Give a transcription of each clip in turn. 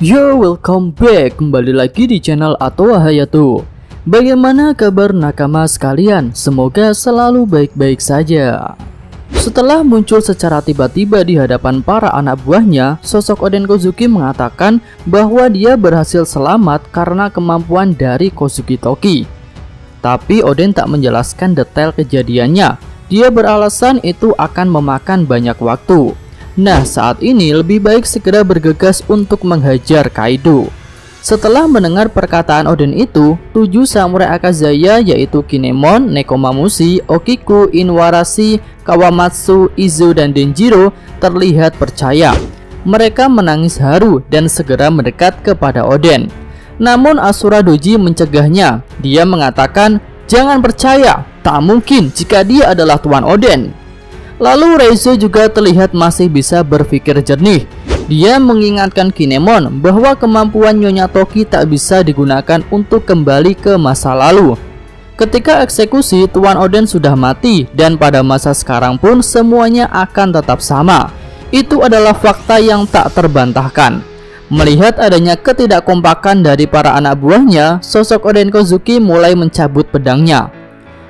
Yo, welcome back, kembali lagi di channel Atowa Hayato. Bagaimana kabar nakama sekalian? Semoga selalu baik-baik saja. Setelah muncul secara tiba-tiba di hadapan para anak buahnya, sosok Oden Kozuki mengatakan bahwa dia berhasil selamat karena kemampuan dari Kozuki Toki. Tapi Oden tak menjelaskan detail kejadiannya. Dia beralasan itu akan memakan banyak waktu. Nah, saat ini lebih baik segera bergegas untuk menghajar Kaido. Setelah mendengar perkataan Oden itu, 7 samurai Akazaya yaitu Kinemon, Nekomamushi, Okiku, Inuarashi, Kawamatsu, Izo, dan Denjiro terlihat percaya. Mereka menangis haru dan segera mendekat kepada Oden. Namun Asura Doji mencegahnya. Dia mengatakan, "Jangan percaya, tak mungkin jika dia adalah Tuan Oden." Lalu Reizo juga terlihat masih bisa berpikir jernih. Dia mengingatkan Kinemon bahwa kemampuan Nyonya Toki tak bisa digunakan untuk kembali ke masa lalu. Ketika eksekusi, Tuan Oden sudah mati dan pada masa sekarang pun semuanya akan tetap sama. Itu adalah fakta yang tak terbantahkan. Melihat adanya ketidakkompakan dari para anak buahnya, sosok Oden Kozuki mulai mencabut pedangnya.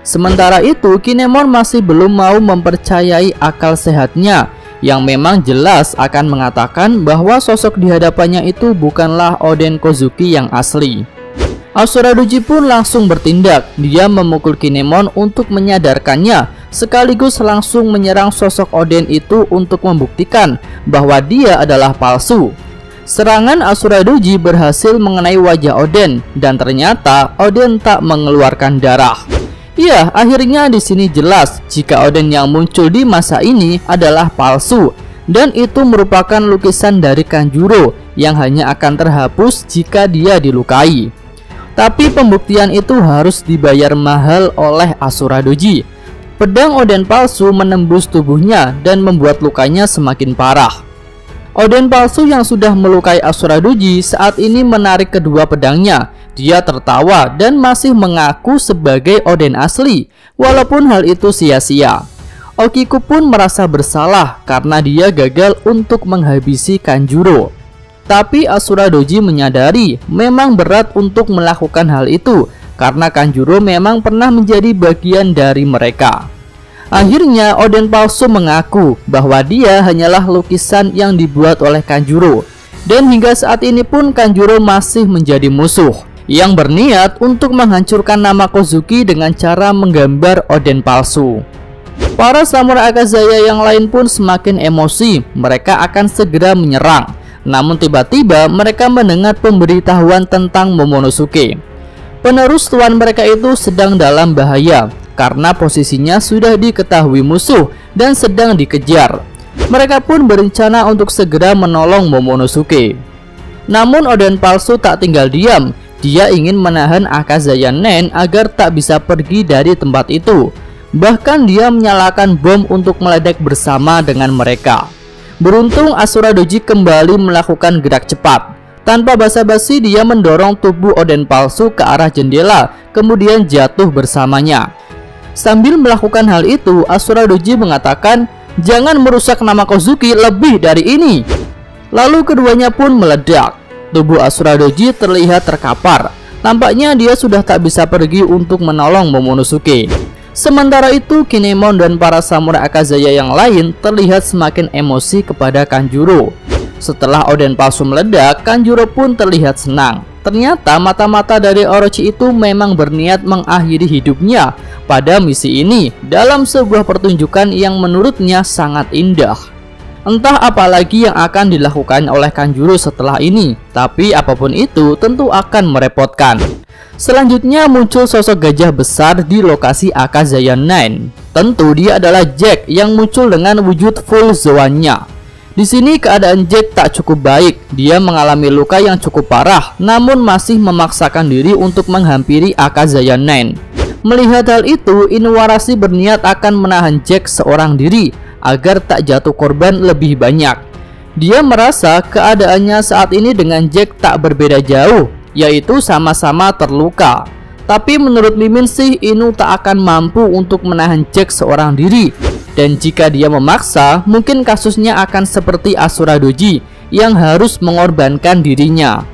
Sementara itu, Kinemon masih belum mau mempercayai akal sehatnya, yang memang jelas akan mengatakan bahwa sosok di hadapannya itu bukanlah Oden Kozuki yang asli. Asura Doji pun langsung bertindak. Dia memukul Kinemon untuk menyadarkannya, sekaligus langsung menyerang sosok Oden itu untuk membuktikan bahwa dia adalah palsu. Serangan Asura Doji berhasil mengenai wajah Oden, dan ternyata Oden tak mengeluarkan darah. Ya, akhirnya di sini jelas jika Oden yang muncul di masa ini adalah palsu, dan itu merupakan lukisan dari Kanjuro yang hanya akan terhapus jika dia dilukai. Tapi pembuktian itu harus dibayar mahal oleh Asura Doji. Pedang Oden palsu menembus tubuhnya dan membuat lukanya semakin parah. Oden palsu yang sudah melukai Asura Doji saat ini menarik kedua pedangnya. Dia tertawa dan masih mengaku sebagai Oden asli, walaupun hal itu sia-sia. Okiku pun merasa bersalah karena dia gagal untuk menghabisi Kanjuro. Tapi Asura Doji menyadari memang berat untuk melakukan hal itu karena Kanjuro memang pernah menjadi bagian dari mereka. Akhirnya Oden palsu mengaku bahwa dia hanyalah lukisan yang dibuat oleh Kanjuro. Dan hingga saat ini pun Kanjuro masih menjadi musuh yang berniat untuk menghancurkan nama Kozuki dengan cara menggambar Oden palsu. Para samurai Akazaya yang lain pun semakin emosi. Mereka akan segera menyerang. Namun tiba-tiba mereka mendengar pemberitahuan tentang Momonosuke. Penerus tuan mereka itu sedang dalam bahaya karena posisinya sudah diketahui musuh dan sedang dikejar. Mereka pun berencana untuk segera menolong Momonosuke. Namun Oden palsu tak tinggal diam. Dia ingin menahan Akazaya Nen agar tak bisa pergi dari tempat itu. Bahkan dia menyalakan bom untuk meledek bersama dengan mereka. Beruntung Asura Doji kembali melakukan gerak cepat. Tanpa basa-basi dia mendorong tubuh Oden palsu ke arah jendela, kemudian jatuh bersamanya. Sambil melakukan hal itu, Asura Doji mengatakan, "Jangan merusak nama Kozuki lebih dari ini." Lalu keduanya pun meledak. Tubuh Asura Doji terlihat terkapar. Tampaknya dia sudah tak bisa pergi untuk menolong Momonosuke. Sementara itu, Kinemon dan para samurai Akazaya yang lain terlihat semakin emosi kepada Kanjuro. Setelah Oden palsu meledak, Kanjuro pun terlihat senang. Ternyata mata-mata dari Orochi itu memang berniat mengakhiri hidupnya pada misi ini dalam sebuah pertunjukan yang menurutnya sangat indah. Entah apa lagi yang akan dilakukan oleh Kanjuro setelah ini, tapi apapun itu tentu akan merepotkan. Selanjutnya muncul sosok gajah besar di lokasi Akazaya 9. Tentu dia adalah Jack yang muncul dengan wujud full Zoan-nya. Di sini keadaan Jack tak cukup baik. Dia mengalami luka yang cukup parah, namun masih memaksakan diri untuk menghampiri Akazaya 9. Melihat hal itu, Inuarashi berniat akan menahan Jack seorang diri agar tak jatuh korban lebih banyak. Dia merasa keadaannya saat ini dengan Jack tak berbeda jauh, yaitu sama-sama terluka. Tapi menurut Mimin sih, Inu tak akan mampu untuk menahan Jack seorang diri. Dan jika dia memaksa, mungkin kasusnya akan seperti Asura Doji yang harus mengorbankan dirinya.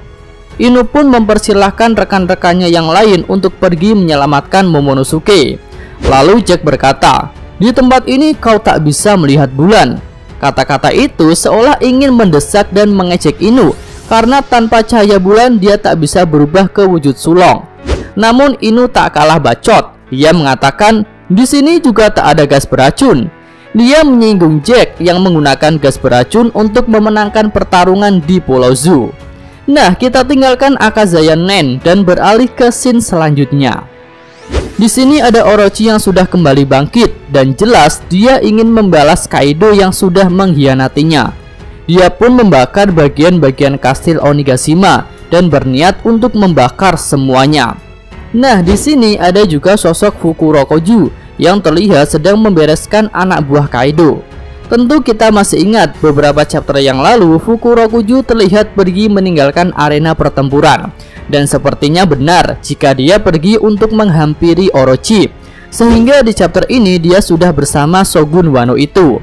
Inu pun mempersilahkan rekan-rekannya yang lain untuk pergi menyelamatkan Momonosuke. Lalu Jack berkata, "Di tempat ini kau tak bisa melihat bulan." Kata-kata itu seolah ingin mendesak dan mengejek Inu, karena tanpa cahaya bulan dia tak bisa berubah ke wujud sulong. Namun Inu tak kalah bacot. Dia mengatakan, "Di sini juga tak ada gas beracun." Dia menyinggung Jack yang menggunakan gas beracun untuk memenangkan pertarungan di Pulau Zu. Nah, kita tinggalkan Akazaya Nen dan beralih ke scene selanjutnya. Di sini ada Orochi yang sudah kembali bangkit dan jelas dia ingin membalas Kaido yang sudah mengkhianatinya. Dia pun membakar bagian-bagian kastil Onigashima dan berniat untuk membakar semuanya. Nah, di sini ada juga sosok Fukurokoju yang terlihat sedang membereskan anak buah Kaido. Tentu kita masih ingat beberapa chapter yang lalu Fukurokoju terlihat pergi meninggalkan arena pertempuran. Dan sepertinya benar jika dia pergi untuk menghampiri Orochi. Sehingga di chapter ini dia sudah bersama Shogun Wano itu.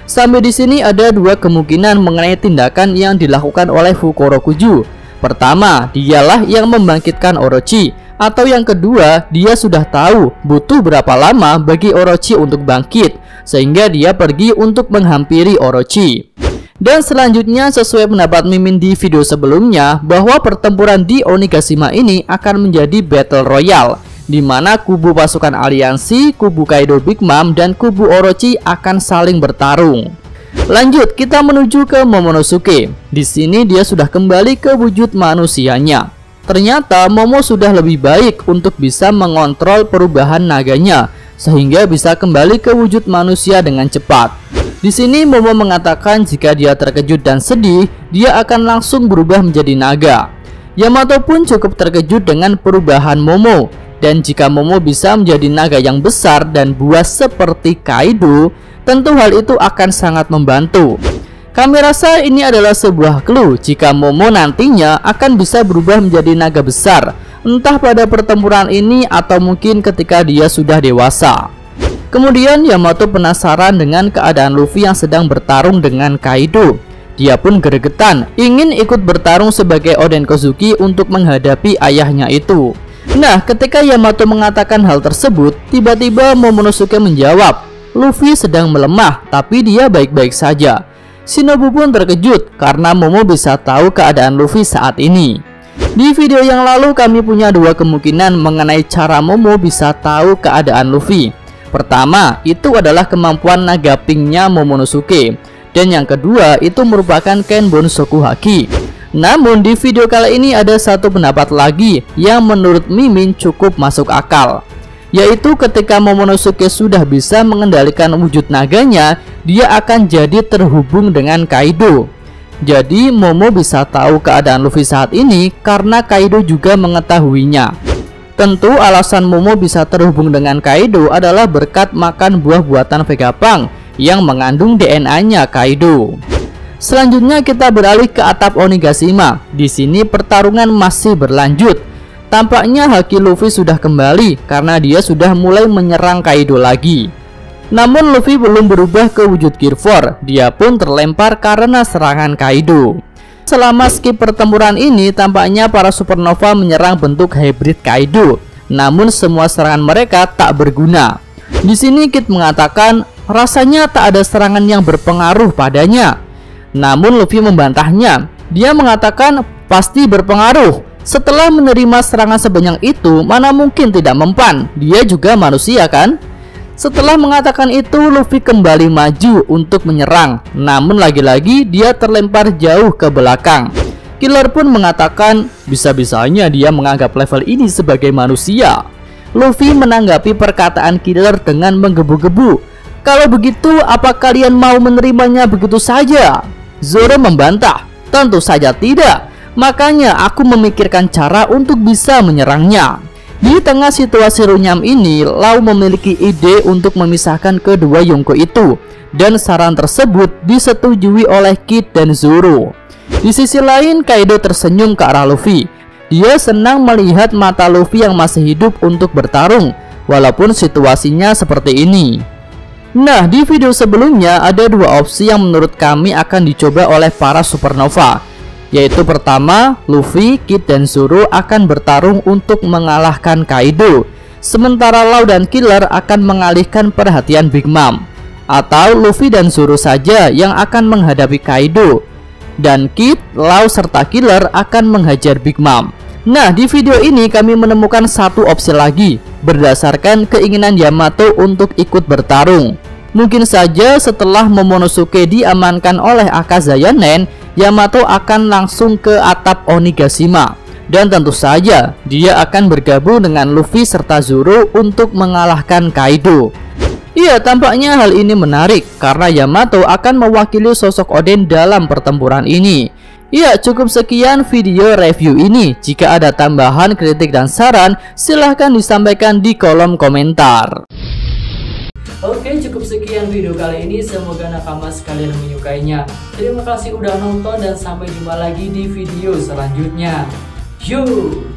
Sampai di sini ada dua kemungkinan mengenai tindakan yang dilakukan oleh Fukurokoju. Pertama, dialah yang membangkitkan Orochi. Atau yang kedua, dia sudah tahu butuh berapa lama bagi Orochi untuk bangkit, sehingga dia pergi untuk menghampiri Orochi. Dan selanjutnya, sesuai pendapat Mimin di video sebelumnya, bahwa pertempuran di Onigashima ini akan menjadi battle royale, di mana kubu pasukan aliansi, kubu Kaido Big Mom, dan kubu Orochi akan saling bertarung. Lanjut, kita menuju ke Momonosuke. Di sini dia sudah kembali ke wujud manusianya. Ternyata Momo sudah lebih baik untuk bisa mengontrol perubahan naganya, sehingga bisa kembali ke wujud manusia dengan cepat. Di sini Momo mengatakan jika dia terkejut dan sedih, dia akan langsung berubah menjadi naga. Yamato pun cukup terkejut dengan perubahan Momo, dan jika Momo bisa menjadi naga yang besar dan buas seperti Kaido, tentu hal itu akan sangat membantu. Kami rasa ini adalah sebuah clue jika Momo nantinya akan bisa berubah menjadi naga besar, entah pada pertempuran ini atau mungkin ketika dia sudah dewasa. Kemudian Yamato penasaran dengan keadaan Luffy yang sedang bertarung dengan Kaido. Dia pun gregetan, ingin ikut bertarung sebagai Oden Kozuki untuk menghadapi ayahnya itu. Nah, ketika Yamato mengatakan hal tersebut, tiba-tiba Momonosuke menjawab, "Luffy sedang melemah, tapi dia baik-baik saja." Shinobu pun terkejut karena Momo bisa tahu keadaan Luffy saat ini. Di video yang lalu kami punya dua kemungkinan mengenai cara Momo bisa tahu keadaan Luffy. Pertama, itu adalah kemampuan naga pinknya Momonosuke. Dan yang kedua, itu merupakan Kenbon Shokuhaki. Namun di video kali ini ada satu pendapat lagi yang menurut Mimin cukup masuk akal, yaitu ketika Momonosuke sudah bisa mengendalikan wujud naganya, dia akan jadi terhubung dengan Kaido. Jadi Momo bisa tahu keadaan Luffy saat ini karena Kaido juga mengetahuinya. Tentu alasan Momo bisa terhubung dengan Kaido adalah berkat makan buah buatan Vegapunk yang mengandung DNA-nya Kaido. Selanjutnya kita beralih ke atap Onigashima. Di sini pertarungan masih berlanjut. Tampaknya haki Luffy sudah kembali karena dia sudah mulai menyerang Kaido lagi. Namun Luffy belum berubah ke wujud Gear 4. Dia pun terlempar karena serangan Kaido. Selama skip pertempuran ini, tampaknya para supernova menyerang bentuk hybrid Kaido. Namun semua serangan mereka tak berguna. Di sini Kid mengatakan rasanya tak ada serangan yang berpengaruh padanya. Namun Luffy membantahnya. Dia mengatakan pasti berpengaruh. Setelah menerima serangan sebanyak itu, mana mungkin tidak mempan? Dia juga manusia kan? Setelah mengatakan itu, Luffy kembali maju untuk menyerang. Namun lagi-lagi dia terlempar jauh ke belakang. Killer pun mengatakan bisa-bisanya dia menganggap level ini sebagai manusia. Luffy menanggapi perkataan Killer dengan menggebu-gebu. "Kalau begitu, apa kalian mau menerimanya begitu saja?" Zoro membantah, "Tentu saja tidak. Makanya aku memikirkan cara untuk bisa menyerangnya." Di tengah situasi runyam ini, Lau memiliki ide untuk memisahkan kedua Yonko itu, dan saran tersebut disetujui oleh Kid dan Zoro. Di sisi lain, Kaido tersenyum ke arah Luffy. Dia senang melihat mata Luffy yang masih hidup untuk bertarung, walaupun situasinya seperti ini. Nah, di video sebelumnya ada dua opsi yang menurut kami akan dicoba oleh para supernova, yaitu pertama, Luffy, Kid, dan Zoro akan bertarung untuk mengalahkan Kaido, sementara Law dan Killer akan mengalihkan perhatian Big Mom. Atau Luffy dan Zoro saja yang akan menghadapi Kaido, dan Kid, Law, serta Killer akan menghajar Big Mom. Nah, di video ini kami menemukan satu opsi lagi berdasarkan keinginan Yamato untuk ikut bertarung. Mungkin saja setelah Momonosuke diamankan oleh Akazaya Nen, Yamato akan langsung ke atap Onigashima. Dan tentu saja dia akan bergabung dengan Luffy serta Zoro untuk mengalahkan Kaido. Iya, tampaknya hal ini menarik karena Yamato akan mewakili sosok Oden dalam pertempuran ini. Ya, cukup sekian video review ini. Jika ada tambahan, kritik, dan saran, silahkan disampaikan di kolom komentar. Oke, cukup sekian video kali ini. Semoga nakama sekalian menyukainya. Terima kasih udah nonton dan sampai jumpa lagi di video selanjutnya. Yuk!